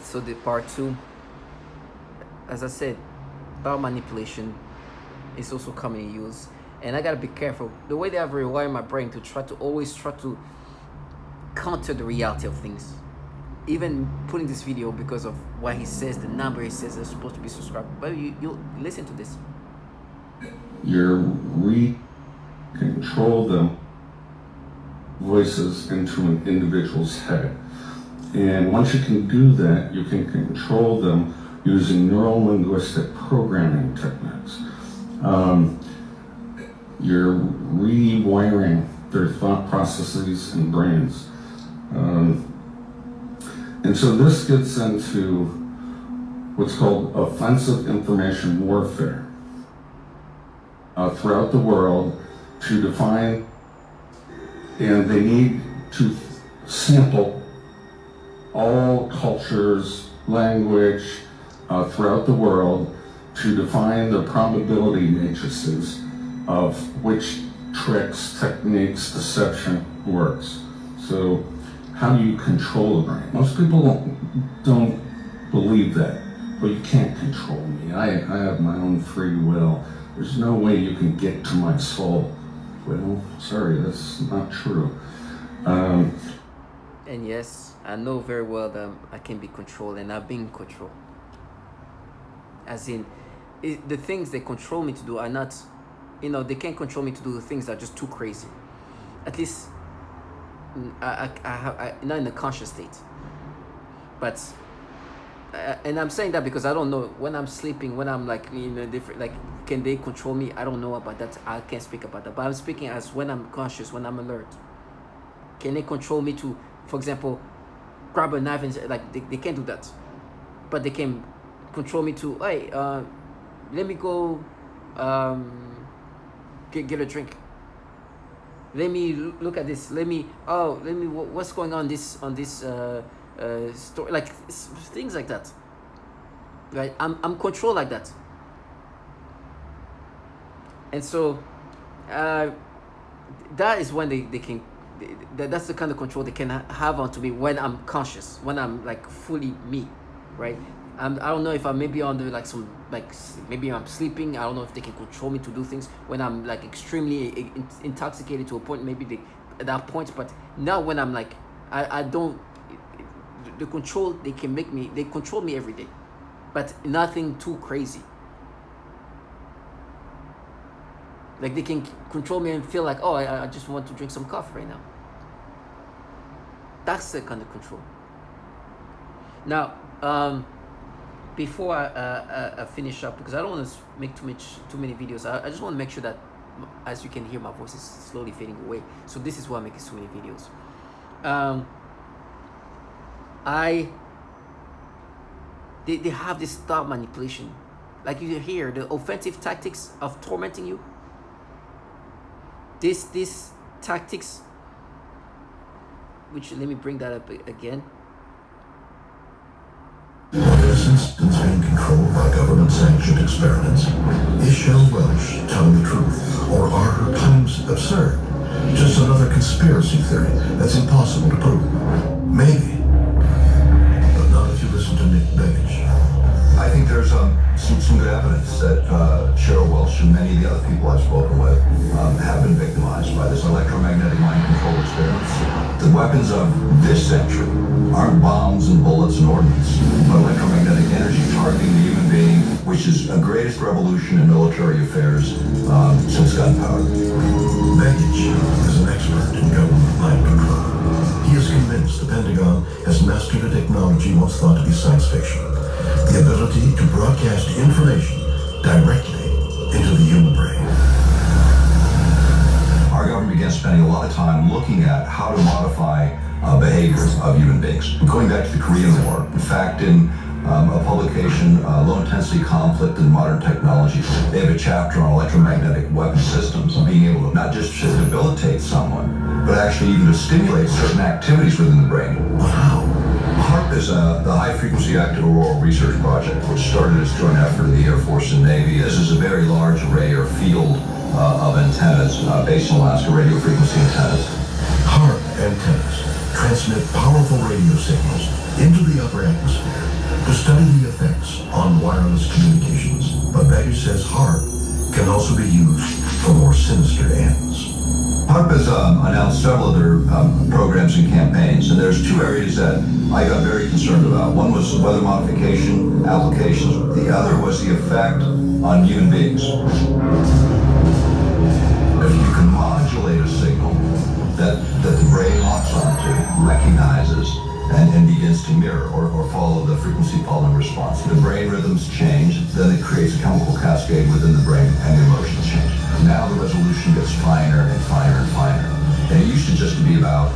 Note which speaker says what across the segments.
Speaker 1: So the part two, as I said, thought manipulation is also commonly used, and I gotta be careful. The way that I've rewired my brain to always try to counter the reality of things. Even putting this video because of what he says, the number he says is supposed to be subscribed. But you listen to this.
Speaker 2: Control them voices into an individual's head. And once you can do that, you can control them using neuro-linguistic programming techniques. You're rewiring their thought processes and brains. And so this gets into what's called offensive information warfare throughout the world to define, and they need to sample all cultures, language throughout the world to define the probability matrices of which tricks, techniques, deception works. So how do you control the brain? Most people don't believe that. Well, you can't control me. I have my own free will. There's no way you can get to my soul. Well, sorry, that's not true.
Speaker 1: And yes, I know very well that I can be controlled, and I've been controlled. As in, the things they control me to do are not, they can't control me to do the things that are just too crazy. At least, I not in a conscious state. But, and I'm saying that because I don't know when I'm sleeping, when I'm different, can they control me? I don't know about that. I can't speak about that. But I'm speaking as when I'm conscious, when I'm alert. Can they control me to, for example, grab a knife and they can't do that, but they can control me to, hey, let me go get a drink. Let me look at this. What's going on this story, things like that. Right? I'm controlled like that. And so that is when they can, that's the kind of control they can have onto me when I'm conscious, when I'm fully me, right? I don't know if I'm maybe under maybe I'm sleeping. I don't know if they can control me to do things when I'm extremely intoxicated to a point, maybe at that point. But now when I'm I don't, the control they can make me, they control me every day, but nothing too crazy. They can control me and feel oh, I just want to drink some coffee right now. That's the kind of control. Now, before I finish up, because I don't want to make too many videos, I just want to make sure that, as you can hear, my voice is slowly fading away. So this is why I'm making so many videos. They have this thought manipulation. You hear the offensive tactics of tormenting you. These tactics, which, let me bring that up again.
Speaker 3: Since being controlled by government-sanctioned experiments, is Cheryl Welch telling the truth, or are her claims absurd? Just another conspiracy theory that's impossible to prove. Maybe, but not if you listen to Nick Begich.
Speaker 4: I think there's some good evidence that Cheryl Welch and many of the other people I've spoken with have been victimized by this electromagnetic mind control experiments. The weapons of this century aren't bombs and bullets and ordnance, but electromagnetic energy targeting the human being, which is the greatest revolution in military affairs since gunpowder.
Speaker 3: Begich is an expert in government mind control. He is convinced the Pentagon has mastered a technology once thought to be science fiction. The ability to broadcast information directly into the human brain.
Speaker 4: Our government began spending a lot of time looking at how to modify behaviors of human beings. Going back to the Korean War, in fact, in a publication, Low Intensity Conflict in Modern Technology, they have a chapter on electromagnetic weapon systems and being able to not just to debilitate someone, but actually even to stimulate certain activities within the brain.
Speaker 3: Wow.
Speaker 4: HAARP is the High Frequency Active Auroral Research Project, which started as a joint effort of the Air Force and Navy. This is a very large array or field of antennas based in Alaska, radio frequency antennas.
Speaker 3: HAARP antennas transmit powerful radio signals into the the upper atmosphere to study the effects on wireless communications. But Betty says HARP can also be used for more sinister ends.
Speaker 4: HARP has announced several other programs and campaigns, and there's two areas that I got very concerned about. One was weather modification applications. The other was the effect on human beings. If you can modulate a signal that the brain locks onto, recognizes, and begins to mirror or follow the frequency following response. The brain rhythms change, then it creates a chemical cascade within the brain and the emotions change. Now the resolution gets finer and finer and finer. And it used to just be about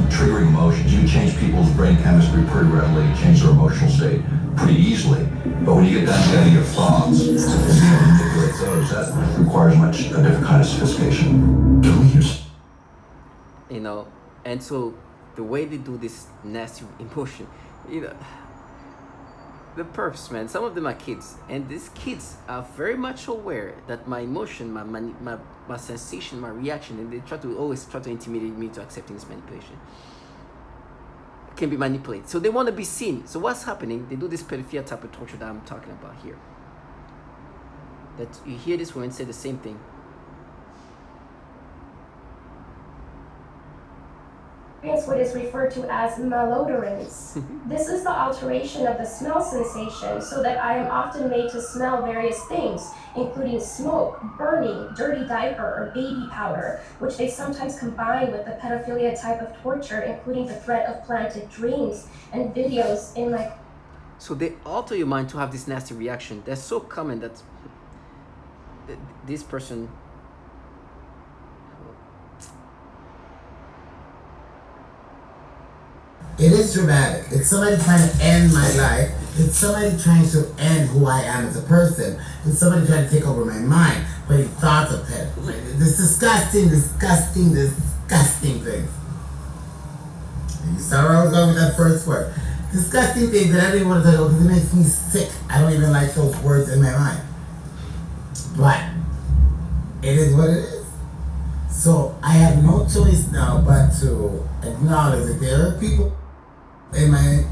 Speaker 4: triggering emotions. You change people's brain chemistry pretty readily, change their emotional state pretty easily. But when you get down to getting your thoughts and being able to manipulate those, that requires a different kind of sophistication.
Speaker 3: Can we hear?
Speaker 1: You know, and so the way they do this nasty emotion, you know, the perps, man, some of them are kids, and these kids are very much aware that my emotion, my sensation, my reaction, and they always try to intimidate me to accepting this manipulation, can be manipulated. So they want to be seen. So what's happening? They do this pedophilia type of torture that I'm talking about here. That you hear this woman say the same thing.
Speaker 5: What is referred to as malodorance. This is the alteration of the smell sensation, so that I am often made to smell various things, including smoke, burning, dirty diaper, or baby powder, which they sometimes combine with the pedophilia type of torture, including the threat of planted dreams and videos in my...
Speaker 1: So they alter your mind to have this nasty reaction. That's so common that this person...
Speaker 6: It is dramatic. It's somebody trying to end my life. It's somebody trying to end who I am as a person. It's somebody trying to take over my mind. But he thought of it. This disgusting things. And you saw where I was going with that first word. Disgusting things that I didn't want to talk about because it makes me sick. I don't even like those words in my mind. But it is what it is. So I have no choice now but to acknowledge that there are people in my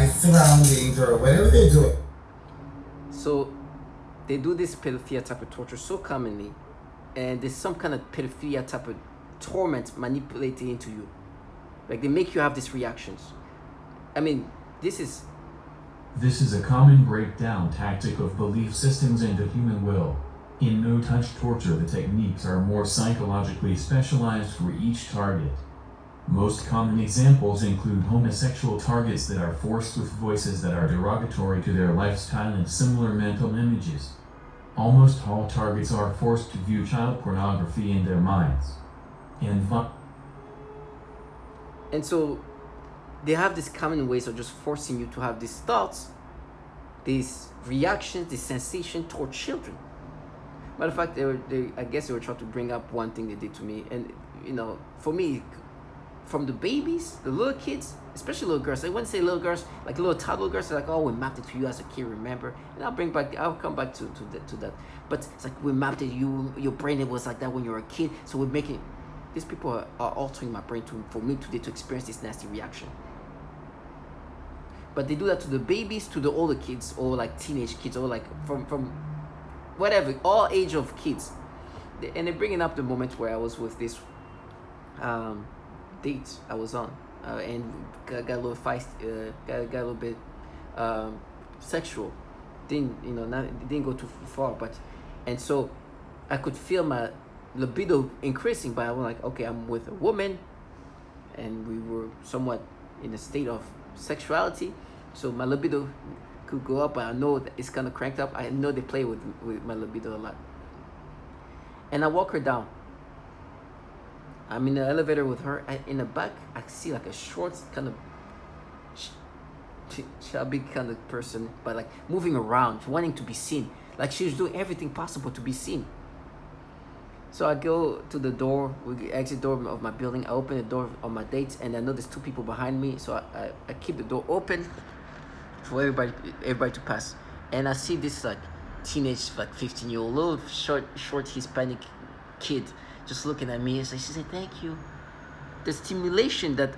Speaker 6: surroundings or whatever they're doing.
Speaker 1: So they do this pedophilia type of torture so commonly, and there's some kind of pedophilia type of torment manipulated into you. Like they make you have these reactions. I mean, this is
Speaker 7: a common breakdown tactic of belief systems and the human will. In no-touch torture, the techniques are more psychologically specialized for each target. Most common examples include homosexual targets that are forced with voices that are derogatory to their lifestyle and similar mental images. Almost all targets are forced to view child pornography in their minds.
Speaker 1: And so they have these common ways of just forcing you to have these thoughts, these reactions, this sensation toward children. Matter of fact, I guess they were trying to bring up one thing they did to me. And, you know, for me, from the babies, the little kids, especially little girls, I wouldn't say little girls, like little toddler girls, they're like, oh, we mapped it to you as a kid, remember? And I'll come back to that. But it's like, we mapped it, your brain, it was like that when you were a kid. So we're making, these people are altering my brain for me today to experience this nasty reaction. But they do that to the babies, to the older kids, or like teenage kids, or like from whatever, all age of kids. And they're bringing up the moment where I was with this date I was on, and got a little feisty, got a little bit sexual. It didn't go too far, and so I could feel my libido increasing, but I was like, okay, I'm with a woman, and we were somewhat in a state of sexuality, so my libido could go up, and I know that it's kind of cranked up. I know they play with my libido a lot. And I walk her down. I'm in the elevator with her. In the back, I see like a short kind of chubby kind of person, but like moving around, wanting to be seen. Like she was doing everything possible to be seen. So I go to the door, the exit door of my building. I open the door of my date, and I know there's two people behind me. So I keep the door open for everybody to pass. And I see this like teenage, like 15-year-old, little short Hispanic kid just looking at me. And so she said, thank you. The stimulation that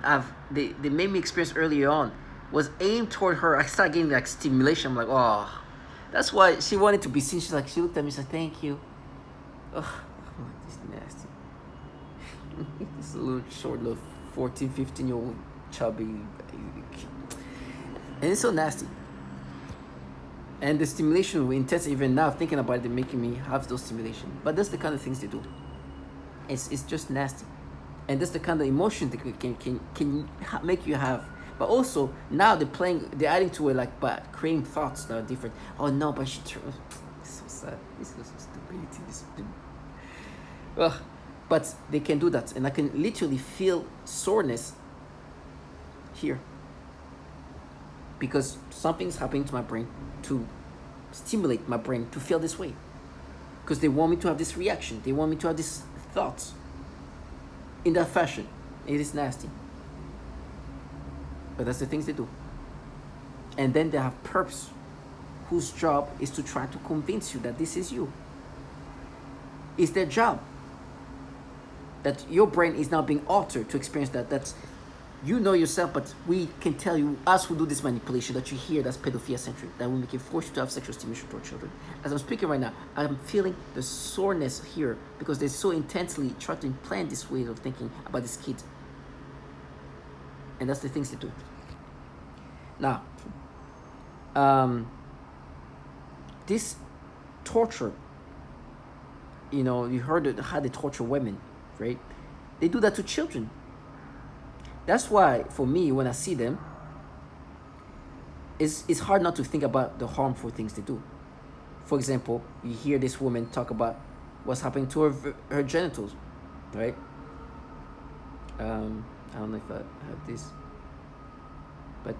Speaker 1: they made me experience earlier on, was aimed toward her, I started getting like stimulation. I'm like, oh, that's why she wanted to be seen. She's like, she looked at me, she's like, thank you. Ugh, I'm like, this is nasty. This little short, little 14, 15-year-old chubby. And it's so nasty. And the stimulation was intense. Even now, thinking about it, they're making me have those stimulation. But that's the kind of things they do. It's just nasty. And that's the kind of emotion that can make you have. But also, now they're adding to it, like, but creating thoughts that are different. Oh no, but she turned. It's so sad. This is so stupidity. Ugh. But they can do that. And I can literally feel soreness here. Because something's happening to my brain to stimulate my brain to feel this way. Because they want me to have this reaction. They want me to have these thoughts in that fashion. It is nasty. But that's the things they do. And then they have perps whose job is to try to convince you that this is you. It's their job. That your brain is now being altered to experience that. That's, you know yourself, but we can tell you, us who do this manipulation, that you hear that's pedophilia centric, that we can force you to have sexual stimulation toward children. As I'm speaking right now, I'm feeling the soreness here because they so intensely try to implant this way of thinking about this kid. And that's the things they do. Now, this torture, you know, you heard how they torture women, right? They do that to children. That's why, for me, when I see them, it's hard not to think about the harmful things they do. For example, you hear this woman talk about what's happening to her genitals, right? I don't know if I have this, but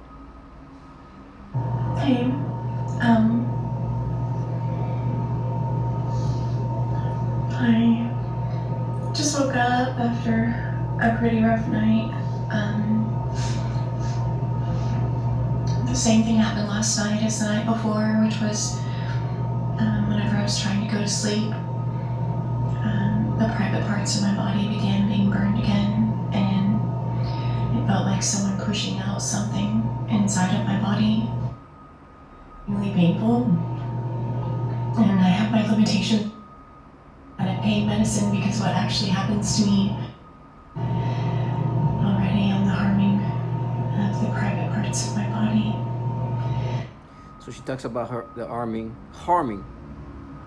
Speaker 8: hey, I just woke up after a pretty rough night. The same thing happened last night as the night before, which was whenever I was trying to go to sleep, the private parts of my body began being burned again, and it felt like someone pushing out something inside of my body. Really painful, and I have my limitations and I pain medicine because what actually happens to me already on the harming of the private parts of my body.
Speaker 1: So she talks about the harming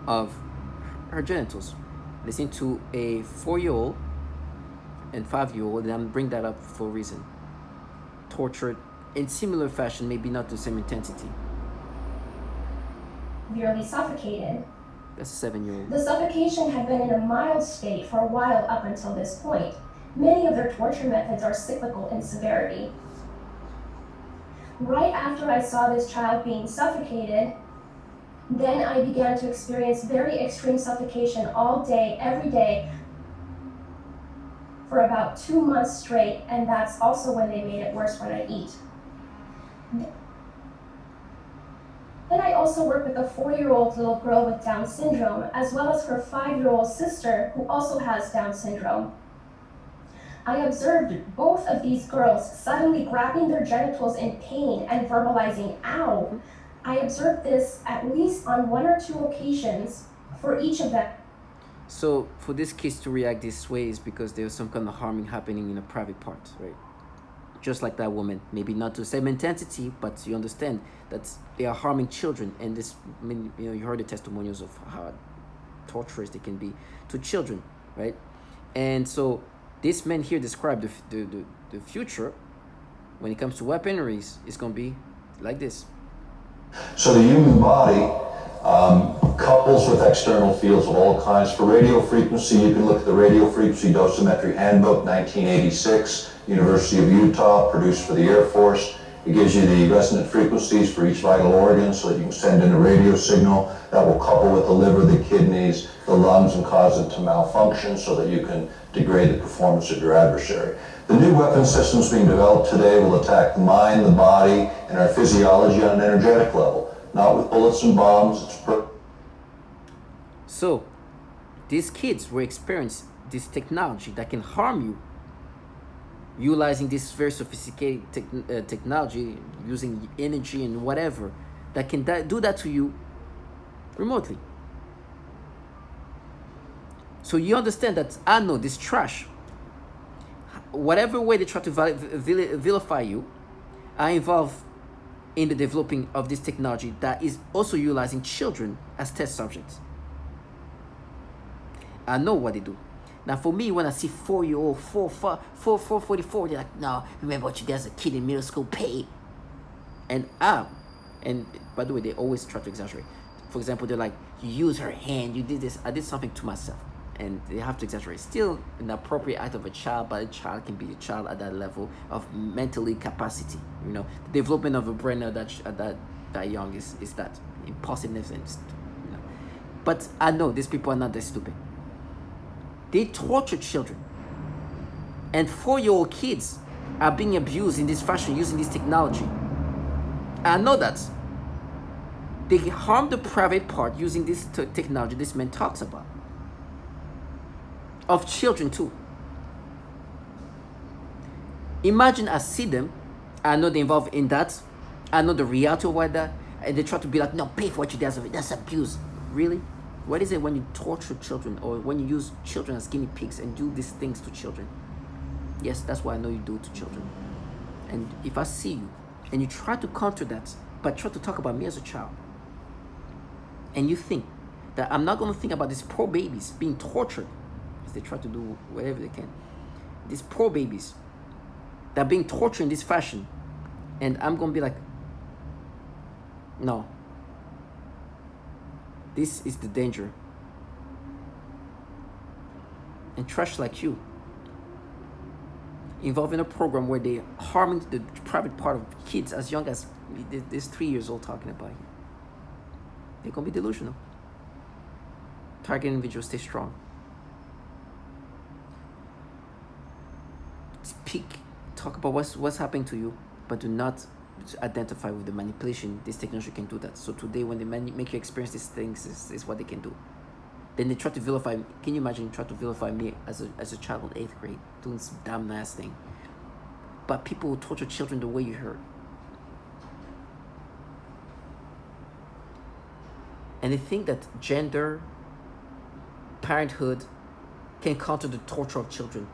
Speaker 1: of her genitals. Listen to a 4-year-old and 5-year-old, and I'm bring that up for a reason. Tortured in similar fashion, maybe not the same intensity.
Speaker 5: Severely suffocated.
Speaker 1: That's a 7-year-old.
Speaker 5: The suffocation had been in a mild state for a while up until this point. Many of their torture methods are cyclical in severity. Right after I saw this child being suffocated, then I began to experience very extreme suffocation all day, every day, for about 2 months straight, and that's also when they made it worse when I eat. Then I also work with a 4-year-old little girl with Down syndrome, as well as her 5-year-old sister, who also has Down syndrome. I observed both of these girls suddenly grabbing their genitals in pain and verbalizing, ow. I observed this at least on 1 or 2 occasions for each of them.
Speaker 1: So for these kids to react this way is because there was some kind of harming happening in a private part, right? Just like that woman, maybe not to the same intensity, but you understand that they are harming children. And this, I mean, you know, you heard the testimonials of how torturous they can be to children, right? And so this man here described the future when it comes to weaponries is going to be like this.
Speaker 4: So the human body couples with external fields of all kinds. For radio frequency, you can look at the Radio Frequency Dosimetry Handbook, 1986, University of Utah, produced for the Air Force. It gives you the resonant frequencies for each vital organ so that you can send in a radio signal that will couple with the liver, the kidneys, the lungs, and cause it to malfunction so that you can degrade the performance of your adversary. The new weapon systems being developed today will attack the mind, the body, and our physiology on an energetic level, not with bullets and bombs.
Speaker 1: So these kids will experience this technology that can harm you utilizing this very sophisticated technology, using energy and whatever, that can do that to you remotely. So you understand that I know this trash, whatever way they try to vilify you, are involved in the developing of this technology that is also utilizing children as test subjects. I know what they do. Now, for me, when I see 4-year-old, 444, they're like, no, remember what you guys, a kid in middle school, paid. And by the way, they always try to exaggerate. For example, they're like, you use her hand, you did this, I did something to myself. And they have to exaggerate. Still an appropriate act of a child, but a child can be a child at that level of mentally capacity. You know, the development of a brain at that young is that impulsiveness and you know. But I know these people are not that stupid. They torture children. And 4-year-old kids are being abused in this fashion using this technology. I know that. They harm the private part using this technology this man talks about. Of children too. Imagine I see them, I know they're involved in that, I know the reality of what that, and they try to be like, no, pay for what you do, that's abuse. Really? What is it when you torture children or when you use children as guinea pigs and do these things to children? Yes, that's what I know you do to children. And if I see you and you try to counter that, but try to talk about me as a child, and you think that I'm not going to think about these poor babies being tortured, they try to do whatever they can. These poor babies that are being tortured in this fashion, and I'm gonna be like, no. This is the danger. And trash like you, involved in a program where they harming the private part of kids as young as this 3 years old talking about here. They're gonna be delusional. Target individuals, stay strong. Speak, talk about what's happening to you, but do not identify with the manipulation. This technology can do that. So today, when they make you experience these things, is what they can do. Then they try to vilify. Can you imagine try to vilify me as a child in 8th grade doing some damn ass thing? But people will torture children the way you heard. And they think that gender, parenthood, can counter the torture of children.